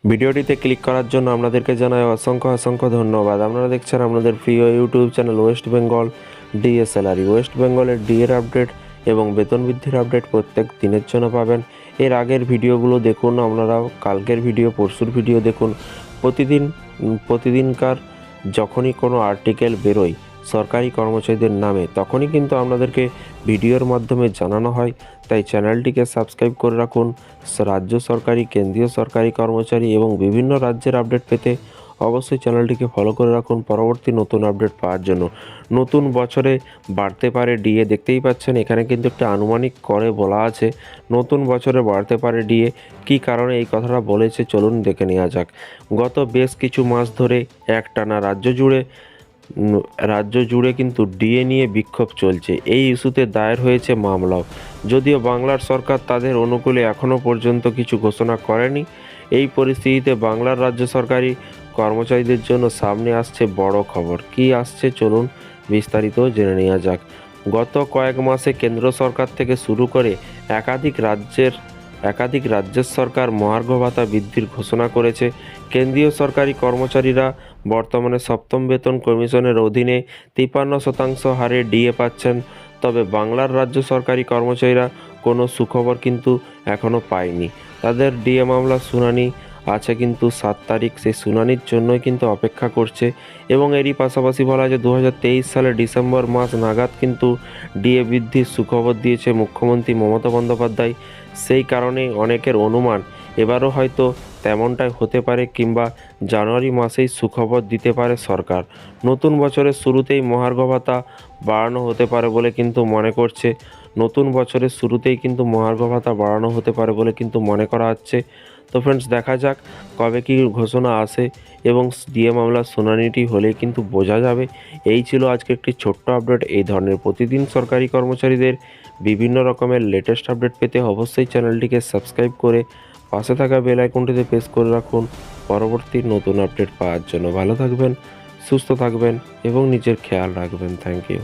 ভিডিওটিতে ক্লিক করার জন্য আপনাদেরকে জানাই অসংখ্য ধন্যবাদ। আপনারা দেখছেন আপনাদের প্রিয় YouTube channel West Bengal DA salary. West বেঙ্গলের ডিএর আপডেট এবং বেতন বৃদ্ধির আপডেট প্রত্যেক দিনের জন্য পাবেন। এর আগের ভিডিওগুলো দেখুন, আপনারা কালকের ভিডিও, পরশুর ভিডিও দেখুন। প্রতিদিনকার যখনই কোনো আর্টিকেল বেরোয় সরকারি কর্মচারীদের নামে, তখনই কিন্তু আপনাদেরকে ভিডিওর মাধ্যমে জানানো হয়। তাই চ্যানেলটিকে সাবস্ক্রাইব করে রাখুন। রাজ্য সরকারি, কেন্দ্রীয় সরকারি কর্মচারী এবং বিভিন্ন রাজ্যের আপডেট পেতে অবশ্যই চ্যানেলটিকে ফলো করে রাখুন পরবর্তী নতুন আপডেট পাওয়ার জন্য। নতুন বছরে বাড়তে পারে ডিএ, দেখতেই পাচ্ছেন এখানে কিন্তু একটা আনুমানিক করে বলা আছে নতুন বছরে বাড়তে পারে ডিএ। কী কারণে এই কথাটা বলেছে চলুন দেখে নেওয়া যাক। গত বেশ কিছু মাস ধরে একটানা রাজ্য জুড়ে কিন্তু ডিএ নিয়ে বিক্ষোভ চলছে। এই ইস্যুতে দায়ের হয়েছে মামলাও। যদিও বাংলার সরকার তাদের অনুকূলে এখনও পর্যন্ত কিছু ঘোষণা করেনি। এই পরিস্থিতিতে বাংলার রাজ্য সরকারি কর্মচারীদের জন্য সামনে আসছে বড় খবর। কি আসছে চলুন বিস্তারিত জেনে নেওয়া যাক। গত কয়েক মাসে কেন্দ্র সরকার থেকে শুরু করে একাধিক রাজ্যের সরকার মহার্ঘ ভাতা বৃদ্ধির ঘোষণা করেছে। কেন্দ্রীয় সরকারি কর্মচারীরা বর্তমানে সপ্তম বেতন কমিশনের অধীনে 53% হারে ডিএ পাচ্ছেন। তবে বাংলার রাজ্য সরকারি কর্মচারীরা কোনো সুখবর কিন্তু এখনও পায়নি। তাদের ডিএ মামলার শুনানি আছে কিন্তু 7 তারিখ, সেই শুনানির জন্যই কিন্তু অপেক্ষা করছে। এবং এরই পাশাপাশি বলা যায় 2023 সালের ডিসেম্বর মাস নাগাদ কিন্তু ডিএ বৃদ্ধির সুখবর দিয়েছে মুখ্যমন্ত্রী মমতা বন্দ্যোপাধ্যায়। সেই কারণে অনেকের অনুমান এবারও হয়তো তেমনটাই হতে পারে, কিংবা জানুয়ারি মাসেই সুখবর দিতে পারে সরকার। নতুন বছরের শুরুতেই মহার্ঘ ভাতা বাড়ানো হতে পারে বলে কিন্তু মনে করছে। নতুন বছরের শুরুতেই কিন্তু মহার্ঘ ভাতা বাড়ানো হতে পারে বলে কিন্তু মনে করা হচ্ছে। তো ফ্রেন্ডস, দেখা যাক কবে কী ঘোষণা আসে এবং ডিএ মামলার শুনানিটি হলেই কিন্তু বোঝা যাবে। এই ছিল আজকে একটি ছোট্ট আপডেট। এই ধরনের প্রতিদিন সরকারি কর্মচারীদের বিভিন্ন রকমের লেটেস্ট আপডেট পেতে অবশ্যই চ্যানেলটিকে সাবস্ক্রাইব করে পাশে থাকা বেল আইকনটিতে প্রেস করে রাখুন পরবর্তী নতুন আপডেট পাওয়ার জন্য। ভালো থাকবেন, সুস্থ থাকবেন এবং নিজের খেয়াল রাখবেন। Thank you.